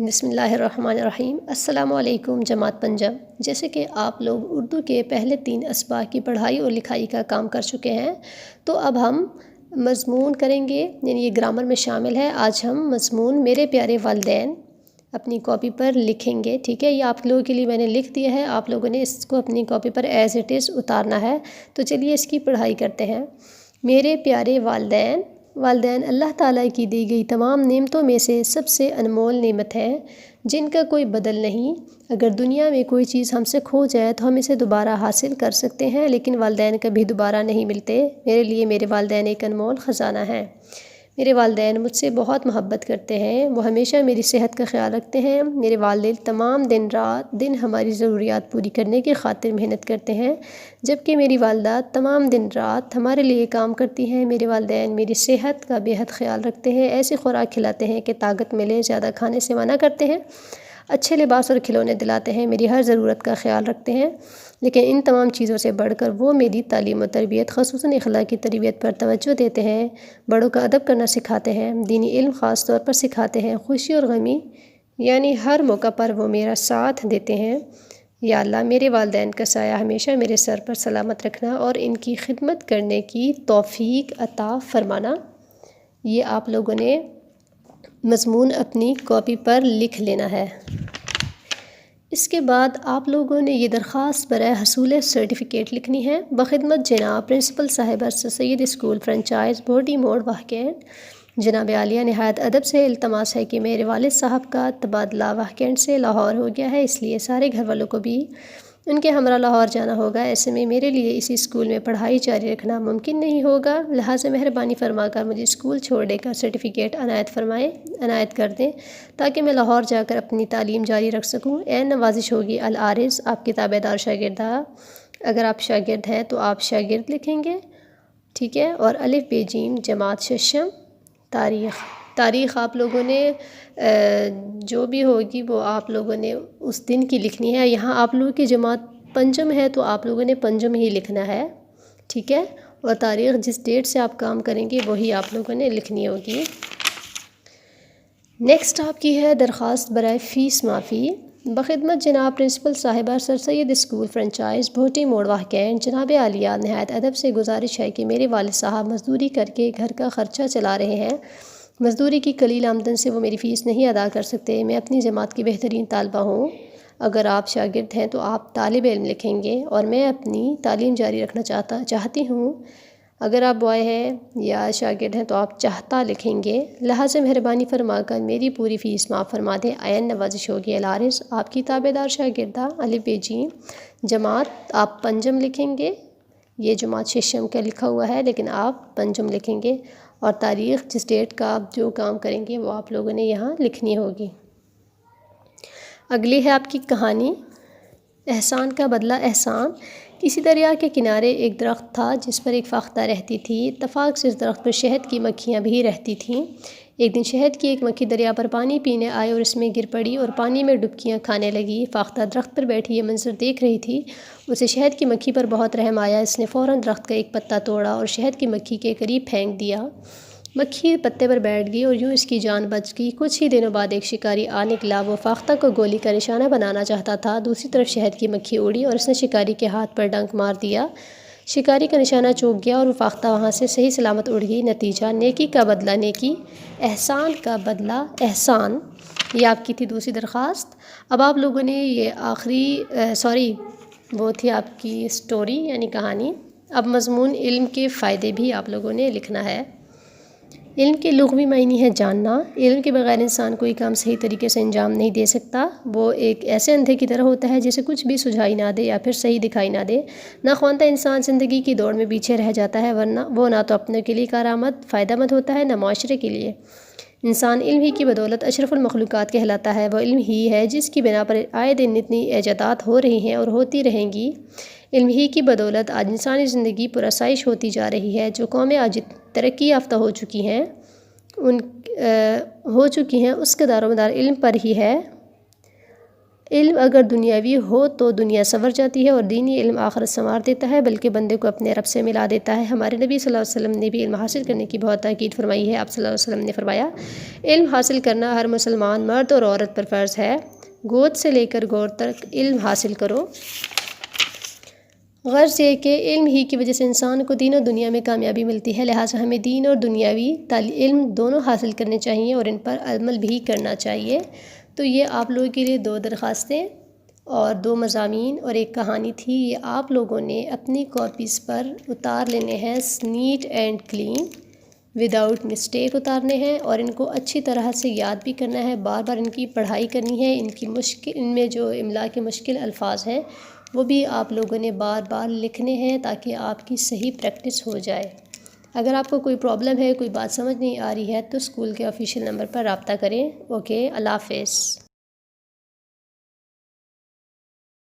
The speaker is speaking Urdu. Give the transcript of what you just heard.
بسم اللہ الرحمن الرحیم۔ السلام علیکم جماعت پنجاب۔ جیسے کہ آپ لوگ اردو کے پہلے 3 اسباق کی پڑھائی اور لکھائی کا کام کر چکے ہیں، تو اب ہم مضمون کریں گے، یعنی یہ گرامر میں شامل ہے۔ آج ہم مضمون میرے پیارے والدین اپنی کاپی پر لکھیں گے، ٹھیک ہے؟ یہ آپ لوگوں کے لیے میں نے لکھ دیا ہے، آپ لوگوں نے اس کو اپنی copy per as it is اتارنا ہے۔ تو چلیے اس کی پڑھائی کرتے ہیں۔ میرے پیارے والدین، والدین اللہ تعالیٰ کی دی گئی تمام نعمتوں میں سے سب سے انمول نعمت ہے، جن کا کوئی بدل نہیں۔ اگر دنیا میں کوئی چیز ہم سے کھو جائے تو ہم اسے دوبارہ حاصل کر سکتے ہیں، لیکن والدین کبھی دوبارہ نہیں ملتے۔ میرے لیے میرے والدین ایک انمول خزانہ ہیں۔ میرے والدین مجھ سے بہت محبت کرتے ہیں، وہ ہمیشہ میری صحت کا خیال رکھتے ہیں۔ میرے والدین تمام دن ہماری ضروریات پوری کرنے کی خاطر محنت کرتے ہیں، جبکہ میری والدہ تمام دن رات ہمارے لیے کام کرتی ہیں۔ میرے والدین میری صحت کا بے حد خیال رکھتے ہیں، ایسی خوراک کھلاتے ہیں کہ طاقت ملے، زیادہ کھانے سے منع کرتے ہیں، اچھے لباس اور کھلونے دلاتے ہیں، میری ہر ضرورت کا خیال رکھتے ہیں۔ لیکن ان تمام چیزوں سے بڑھ کر وہ میری تعلیم و تربیت، خصوصاً اخلاقی تربیت پر توجہ دیتے ہیں، بڑوں کا ادب کرنا سکھاتے ہیں، دینی علم خاص طور پر سکھاتے ہیں، خوشی اور غمی یعنی ہر موقع پر وہ میرا ساتھ دیتے ہیں۔ یا اللہ، میرے والدین کا سایہ ہمیشہ میرے سر پر سلامت رکھنا اور ان کی خدمت کرنے کی توفیق عطا فرمانا۔ یہ آپ لوگوں نے مضمون اپنی کاپی پر لکھ لینا ہے۔ اس کے بعد آپ لوگوں نے یہ درخواست برائے حصول سرٹیفکیٹ لکھنی ہے۔ بخدمت جناب پرنسپل صاحبہ سر سید اسکول فرنچائز بھوٹی موڑ واہگینڈ، جناب عالیہ، نہایت ادب سے التماس ہے کہ میرے والد صاحب کا تبادلہ واہگینڈ سے لاہور ہو گیا ہے، اس لیے سارے گھر والوں کو بھی ان کے ہمراہ لاہور جانا ہوگا۔ ایسے میں میرے لیے اسی اسکول میں پڑھائی جاری رکھنا ممکن نہیں ہوگا، لہٰذا مہربانی فرما کر مجھے اسکول چھوڑنے کا سرٹیفکیٹ عنایت کر دیں تاکہ میں لاہور جا کر اپنی تعلیم جاری رکھ سکوں۔ اے نوازش ہوگی العارض، آپ کی تابع دار شاگردہ۔ اگر آپ شاگرد ہیں تو آپ شاگرد لکھیں گے، ٹھیک ہے؟ اور الف ب ج جماعت ششم۔ تاریخ آپ لوگوں نے جو بھی ہوگی وہ آپ لوگوں نے اس دن کی لکھنی ہے۔ یہاں آپ لوگوں کی جماعت پنجم ہے تو آپ لوگوں نے پنجم ہی لکھنا ہے، ٹھیک ہے؟ اور تاریخ جس ڈیٹ سے آپ کام کریں گے وہی آپ لوگوں نے لکھنی ہوگی۔ نیکسٹ آپ کی ہے درخواست برائے فیس معافی۔ بخدمت جناب پرنسپل صاحبہ سر سید اسکول فرنچائز بھوٹی موڑ واہگینڈ، جناب عالیہ، نہایت ادب سے گزارش ہے کہ میرے والد صاحب مزدوری کر کے گھر کا خرچہ چلا رہے ہیں۔ مزدوری کی قلیل آمدن سے وہ میری فیس نہیں ادا کر سکتے۔ میں اپنی جماعت کی بہترین طالبہ ہوں۔ اگر آپ شاگرد ہیں تو آپ طالب علم لکھیں گے اور میں اپنی تعلیم جاری رکھنا چاہتی ہوں۔ اگر آپ بوائے ہیں یا شاگرد ہیں تو آپ چاہتا لکھیں گے، لہٰذا مہربانی فرما کر میری پوری فیس معاف فرما دیں۔ عین نوازش ہوگی العارض، آپ کی تابع دار شاگردہ۔ الف ب ج جماعت آپ پنجم لکھیں گے، یہ جماعت ششم کا لکھا ہوا ہے لیکن آپ پنجم لکھیں گے، اور تاریخ جس ڈیٹ کا آپ جو کام کریں گے وہ آپ لوگوں نے یہاں لکھنی ہوگی۔ اگلی ہے آپ کی کہانی، احسان کا بدلہ احسان۔ کسی دریا کے کنارے ایک درخت تھا جس پر ایک فاختہ رہتی تھی۔ اتفاق سے اس درخت پر شہد کی مکھیاں بھی رہتی تھیں۔ ایک دن شہد کی ایک مکھی دریا پر پانی پینے آئی اور اس میں گر پڑی اور پانی میں ڈبکیاں کھانے لگی۔ فاختہ درخت پر بیٹھی یہ منظر دیکھ رہی تھی، اسے شہد کی مکھی پر بہت رحم آیا۔ اس نے فوراً درخت کا ایک پتا توڑا اور شہد کی مکھی کے قریب پھینک دیا۔ مکھی پتے پر بیٹھ گئی اور یوں اس کی جان بچ گئی۔ کچھ ہی دنوں بعد ایک شکاری آ نکلا، وہ فاختہ کو گولی کا نشانہ بنانا چاہتا تھا۔ دوسری طرف شہد کی مکھی اڑی اور اس نے شکاری کے ہاتھ پر ڈنک مار دیا۔ شکاری کا نشانہ چوک گیا اور وہ فاختہ وہاں سے صحیح سلامت اڑ گئی۔ نتیجہ، نیکی کا بدلہ نیکی، احسان کا بدلہ احسان۔ یہ آپ کی تھی دوسری درخواست۔ اب آپ لوگوں نے یہ وہ تھی آپ کی سٹوری یعنی کہانی۔ اب مضمون علم کے فائدے بھی آپ لوگوں نے لکھنا ہے۔ علم کے لغوی معنی ہے جاننا۔ علم کے بغیر انسان کوئی کام صحیح طریقے سے انجام نہیں دے سکتا۔ وہ ایک ایسے اندھے کی طرح ہوتا ہے جسے کچھ بھی سجھائی نہ دے یا پھر صحیح دکھائی نہ دے۔ ناخواندہ انسان زندگی کی دوڑ میں پیچھے رہ جاتا ہے، ورنہ وہ نہ تو اپنے کے لیے کارآمد فائدہ مند ہوتا ہے نہ معاشرے کے لیے۔ انسان علم ہی کی بدولت اشرف المخلوقات کہلاتا ہے۔ وہ علم ہی ہے جس کی بنا پر آئے دن اتنی ایجادات ہو رہی ہیں اور ہوتی رہیں گی۔ علم ہی کی بدولت آج انسانی زندگی پرآسائش ہوتی جا رہی ہے۔ جو قومیں آج ترقی یافتہ ہو چکی ہیں اس کا دار و مدار علم پر ہی ہے۔ علم اگر دنیاوی ہو تو دنیا سنور جاتی ہے اور دینی علم آخرت سنوار دیتا ہے، بلکہ بندے کو اپنے رب سے ملا دیتا ہے۔ ہمارے نبی صلی اللہ علیہ وسلم نے بھی علم حاصل کرنے کی بہت تاکید فرمائی ہے۔ آپ صلی اللہ علیہ وسلم نے فرمایا، علم حاصل کرنا ہر مسلمان مرد اور عورت پر فرض ہے۔ گود سے لے کر گور تک علم حاصل کرو۔ غرض یہ کہ علم ہی کی وجہ سے انسان کو دین و دنیا میں کامیابی ملتی ہے، لہٰذا ہمیں دین اور دنیاوی علم دونوں حاصل کرنے چاہیے اور ان پر عمل بھی کرنا چاہیے۔ تو یہ آپ لوگوں کے لیے 2 درخواستیں اور 2 مضامین اور ایک کہانی تھی، یہ آپ لوگوں نے اپنی کاپیز پر اتار لینے ہیں، net and clean without mistake اتارنے ہیں، اور ان کو اچھی طرح سے یاد بھی کرنا ہے، بار بار ان کی پڑھائی کرنی ہے۔ ان میں جو املا کے مشکل الفاظ ہیں وہ بھی آپ لوگوں نے بار بار لکھنے ہیں تاکہ آپ کی صحیح پریکٹس ہو جائے۔ اگر آپ کو کوئی پرابلم ہے، کوئی بات سمجھ نہیں آ رہی ہے تو اسکول کے آفیشیل نمبر پر رابطہ کریں۔ اوکے، اللہ حافظ۔